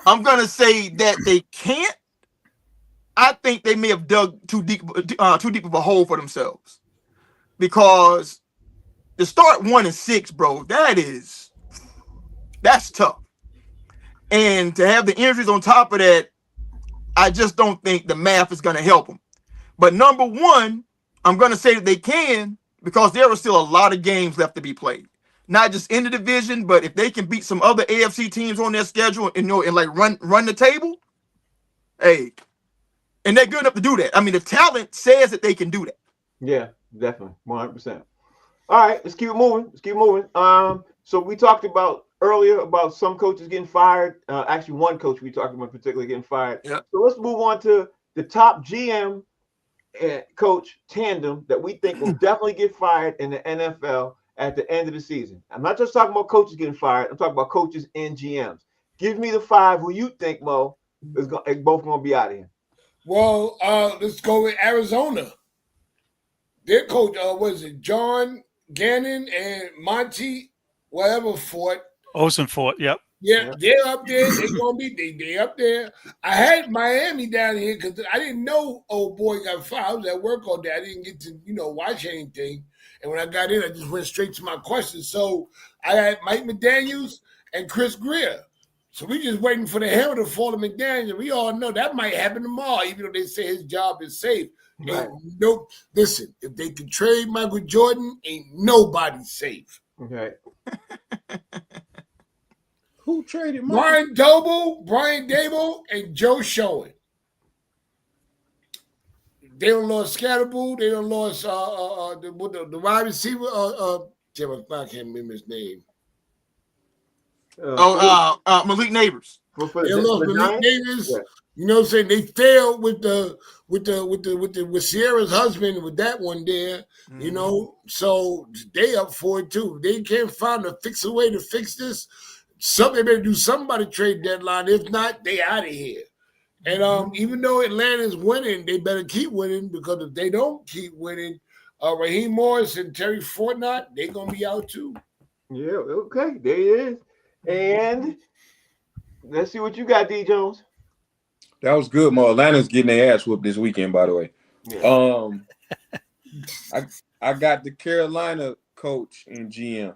I'm going to say that they can't. I think they may have dug too deep of a hole for themselves. Because to start 1-6, bro, that's tough. And to have the injuries on top of that, I just don't think the math is going to help them. But number 1, I'm going to say that they can because there are still a lot of games left to be played. Not just in the division, but if they can beat some other AFC teams on their schedule and run the table, hey, and they're good enough to do that. I mean, the talent says that they can do that. Yeah, definitely, 100%. All right, let's keep it moving. So we talked about earlier about some coaches getting fired. Actually, one coach we talked about particularly getting fired. Yep. So let's move on to the top GM and coach tandem that we think will definitely get fired in the NFL at the end of the season. I'm not just talking about coaches getting fired. I'm talking about coaches and GMs. Give me the 5 who you think, Mo, is both going to be out of here. Well, let's go with Arizona. Their coach, was it John Gannon and Monty, whatever Fort. Osenfort, yep. Yeah, they're up there. They're gonna be they up there. I had Miami down here because I didn't know old boy got fired. I was at work all day. I didn't get to watch anything. And when I got in, I just went straight to my questions. So I had Mike McDaniels and Chris Greer. So we just waiting for the hammer to fall to McDaniels. We all know that might happen tomorrow, even though they say his job is safe. Right. Listen, if they can trade Michael Jordan, ain't nobody safe. Okay. Who traded Brian Dable, and Joe Schoen. They don't lost Scatterbull. They don't lost the wide receiver. I can't remember his name. Malik Neighbors. They lost Malik Neighbors. Yeah. You know what I'm saying? They failed with Sierra's husband with that one there. Mm-hmm. So they up for it too. They can't find a way to fix this. They better do something by the trade deadline. If not, they out of here. And even though Atlanta's winning, they better keep winning because if they don't keep winning, Raheem Morris and Terry Fortnite, they're gonna be out too. Yeah, okay, there it is. And let's see what you got, D Jones. That was good, Mo. Atlanta's getting their ass whooped this weekend, by the way. Yeah. I got the Carolina coach and GM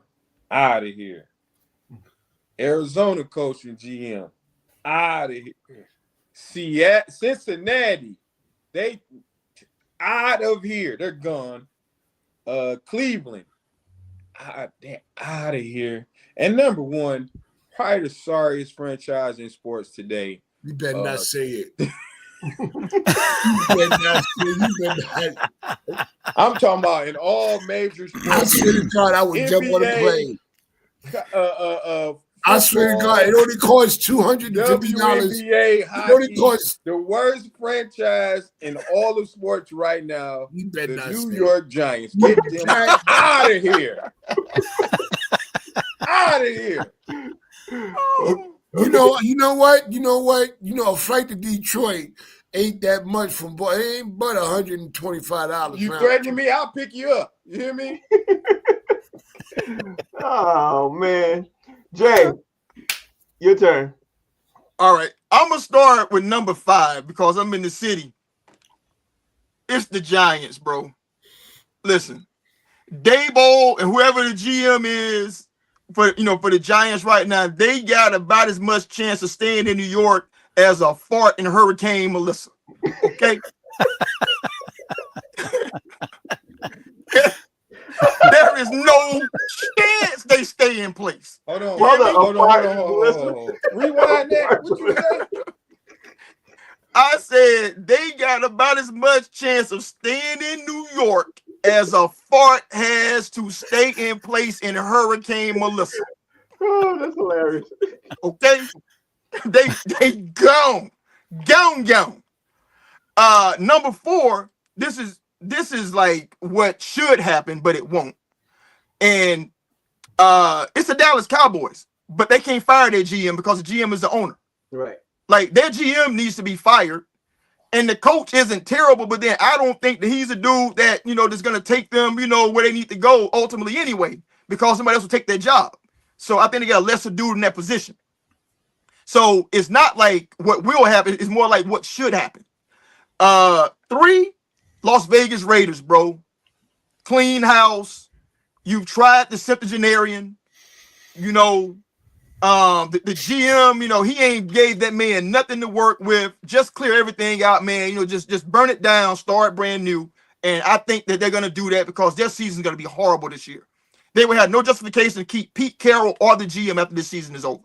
out of here. Arizona coach and GM out of here. Cincinnati, they out of here. They're gone. Cleveland, they're out of here. And number 1, probably the sorriest franchise in sports today. You better not say it. You better not say, you better not. I'm talking about in all major sports. I swear to God, I would jump on a plane. I swear to God, it only costs $250. WNBA It only hockey, costs. the worst franchise in all of sports right now, You better the not New say. York Giants. Get them out of here. Out of here. You know what? A flight to Detroit ain't that much from boy. It ain't but $125. You threatening me? I'll pick you up. You hear me? Oh man, Jay, your turn. All right, I'm gonna start with number 5 because I'm in the city. It's the Giants, bro. Listen, Daboll and whoever the GM is for the Giants right now, they got about as much chance of staying in New York as a fart in Hurricane Melissa. Okay. There is no chance they stay in place. Hold on. Hold on. Rewind that. What you say? I said they got about as much chance of staying in New York as a fart has to stay in place in Hurricane Melissa. Oh, that's hilarious. Okay? They gone. Number 4, this is like what should happen, but it won't. And it's the Dallas Cowboys, but they can't fire their GM because the GM is the owner. Right. Like their GM needs to be fired, and the coach isn't terrible, but then I don't think that he's a dude that that's gonna take them where they need to go ultimately anyway, because somebody else will take their job. So I think they got a lesser dude in that position. So it's not like what will happen; it's more like what should happen. 3, Las Vegas Raiders, bro. Clean house. You've tried the septuagenarian. The GM, he ain't gave that man nothing to work with. Just clear everything out, man. Just burn it down, start brand new. And I think that they're gonna do that because their season's gonna be horrible this year. They will have no justification to keep Pete Carroll or the GM after this season is over.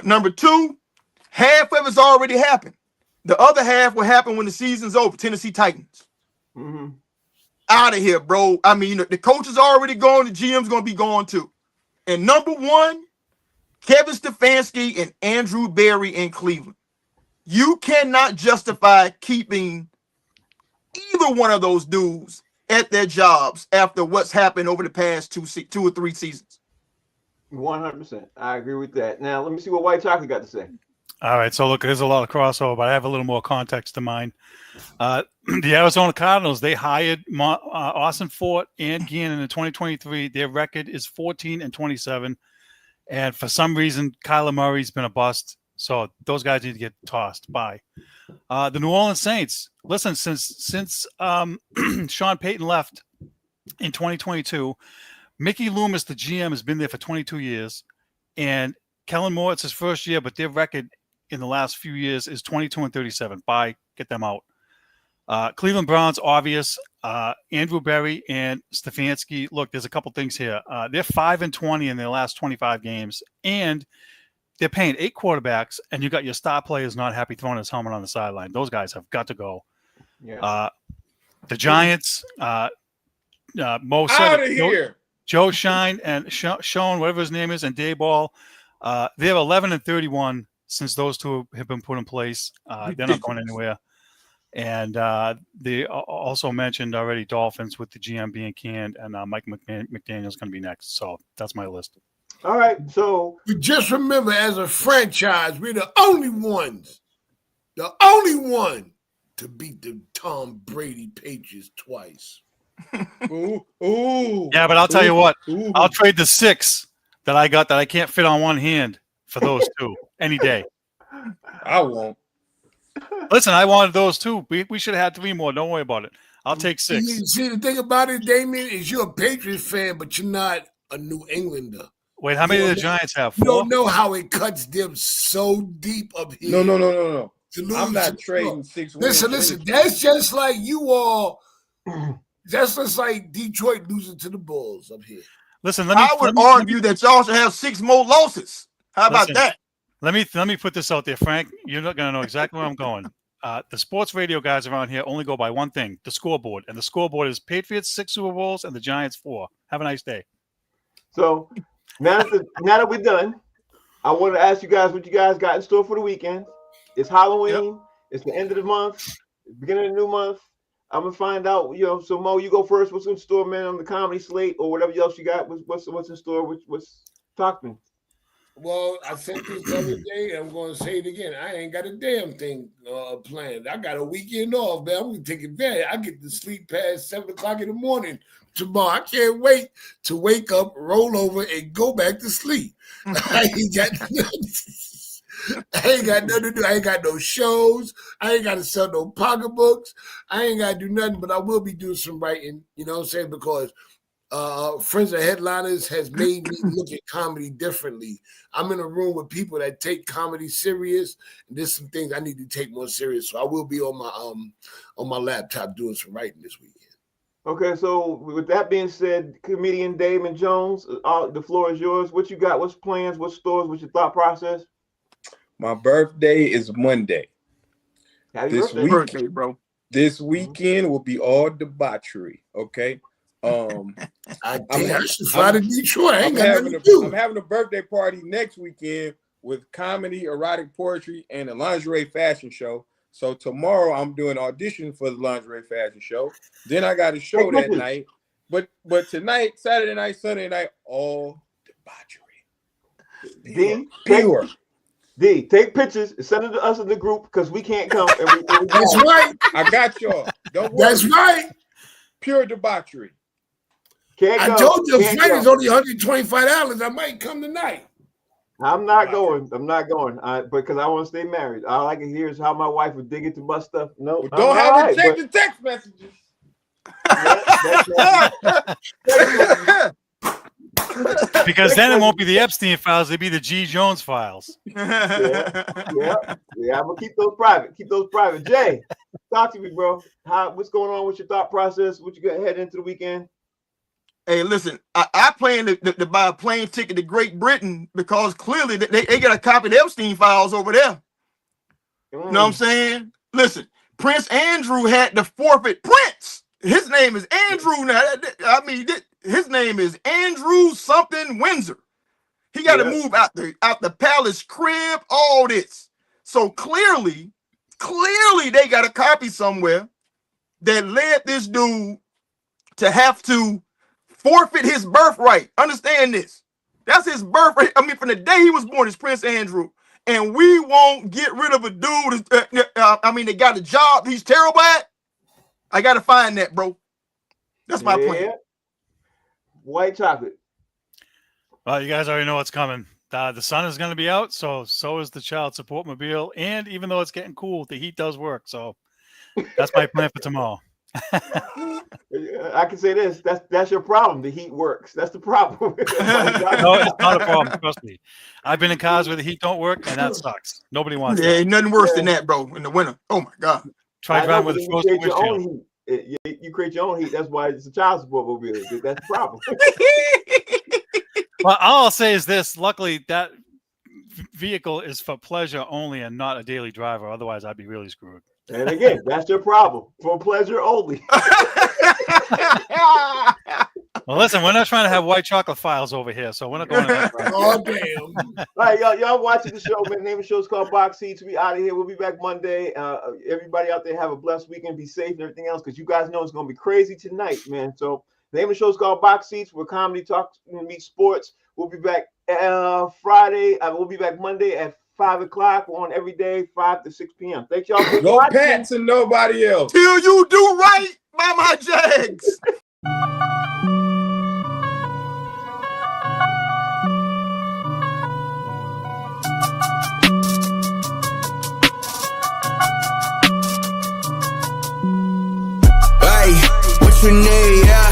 Number 2, half of it's already happened. The other half will happen when the season's over. Tennessee Titans. Mm-hmm. Out of here, bro. I mean, the coach is already gone. The GM's going to be gone too. And number 1, Kevin Stefanski and Andrew Berry in Cleveland. You cannot justify keeping either one of those dudes at their jobs after what's happened over the past 2 or 3 seasons. 100%. I agree with that. Now, let me see what White Chocolate got to say. All right, so look, there's a lot of crossover, but I have a little more context to mine. The Arizona Cardinals, they hired Austin Fort and Gannon in 2023. Their record is 14-27, and for some reason, Kyler Murray's been a bust. So those guys need to get tossed. Bye. The New Orleans Saints. Listen, since Sean Payton left in 2022, Mickey Loomis, the GM, has been there for 22 years, and Kellen Moore, it's his first year, but their record in the last few years is 22-37. Bye. Get them out. Cleveland Browns, obvious. Andrew Berry and Stefanski. Look, there's a couple things here. They're 5-20 in their last 25 games, and they're paying 8 quarterbacks, and you got your star players not happy throwing his helmet on the sideline. Those guys have got to go. Yeah. The Giants, Mo said Out of here. Joe Shine and Sean, whatever his name is, and Dayball, they have 11-31 since those two have been put in place. They're not going anywhere. And they also mentioned already Dolphins with the GM being canned, and Mike McDaniel's going to be next. So that's my list. All right. So But just remember, as a franchise, we're the only one to beat the Tom Brady Patriots twice. Ooh. Yeah, but I'll tell you what. Ooh. I'll trade the 6 that I got that I can't fit on one hand for those 2 any day. I won't. Listen, I wanted those 2. We should have had 3 more. Don't worry about it. I'll take 6. See, the thing about it, Damien, is you're a Patriots fan, but you're not a New Englander. Wait, how many do the Giants have? 4? You don't know how it cuts them so deep up here. No. I'm not trading 6 wins. Listen. That's just like you all. That's just like Detroit losing to the Bulls up here. Listen, I would argue that y'all should have 6 more losses. How about that? Let me put this out there, Frank. You're not going to know exactly where I'm going. the sports radio guys around here only go by one thing: the scoreboard, and the scoreboard is Patriots 6 Super Bowls and the Giants 4. Have a nice day. So now that we're done, I want to ask you guys what you guys got in store for the weekend. It's Halloween. Yep. It's the end of the month, beginning of the new month. I'm gonna find out. So Mo, you go first. What's in store, man, on the comedy slate or whatever else you got? What's in store? What's talking? Well, I said this the other day, and I'm going to say it again. I ain't got a damn thing planned. I got a weekend off, man. I'm going to take advantage. I get to sleep past 7 o'clock in the morning tomorrow. I can't wait to wake up, roll over, and go back to sleep. I ain't got nothing to do. I ain't got no shows. I ain't got to sell no pocketbooks. I ain't got to do nothing, but I will be doing some writing, you know what I'm saying, because Friends of Headliners has made me look at comedy differently. I'm in a room with people that take comedy serious, and there's some things I need to take more serious. So I will be on my laptop doing some writing this weekend. Okay, so with that being said, comedian Damon Jones, the floor is yours. What you got? What's plans? What's stores? What's your thought process? My birthday is Monday. Happy birthday, bro. This weekend will be all debauchery. Okay. I should fly to Detroit. I'm having a birthday party next weekend with comedy, erotic poetry, and a lingerie fashion show. So tomorrow I'm doing audition for the lingerie fashion show. Then I got a show that night. But tonight, Saturday night, Sunday night, all debauchery. Pure. D, take pictures and send them to us in the group because we can't come. That's right. I got y'all. Don't worry. That's right. Pure debauchery. I told you, flight is only $125. I might come tonight. I'm not going. Because I want to stay married. All I can hear is how my wife would dig into my stuff. No, well, don't have to check the text messages. Because then it won't be the Epstein files; it'll be the G. Jones files. Yeah. I'm gonna keep those private. Jay, talk to me, bro. What's going on with your thought process? What you got heading into the weekend? Hey, listen, I plan to buy a plane ticket to Great Britain because clearly they got a copy of the Epstein files over there. You know what I'm saying? Listen, Prince Andrew had to forfeit Prince. His name is Andrew now. I mean, his name is Andrew something Windsor. He got to move out the palace crib, all this. So clearly they got a copy somewhere that led this dude to have to forfeit his birthright. Understand this. That's his birthright. I mean, from the day he was born, it's Prince Andrew. And we won't get rid of a dude. They got a job he's terrible at. I got to find that, bro. That's my plan. White chocolate. Well, you guys already know what's coming. The sun is going to be out, so is the child support mobile. And even though it's getting cool, the heat does work. So that's my plan for tomorrow. I can say this. That's your problem. The heat works. That's the problem. No, it's not a problem. Trust me. I've been in cars where the heat don't work, and that sucks. Nobody wants that. Ain't nothing worse than that, bro, in the winter. Oh, my God. Try driving with a frozen windshield. You create your own heat. That's why it's a child support mobile. That's the problem. Well, all I'll say is this. Luckily, that vehicle is for pleasure only and not a daily driver. Otherwise, I'd be really screwed. And again, that's your problem. For pleasure only. Well, listen, we're not trying to have white chocolate files over here, so we're not going to that. Oh, damn. All right, y'all watching the show, man. The name of the show is called Box Seats. We out of here. We'll be back Monday. Everybody out there have a blessed weekend. Be safe and everything else, because you guys know it's going to be crazy tonight, man. So the name of the show is called Box Seats, where comedy talks and meets sports. We'll be back Friday. We'll be back Monday at 5 o'clock. We're on every day, 5 to 6 p.m. Thank y'all for Go watching. Pats and nobody else. Till you do right by my Jags. Hey, what you need, yeah.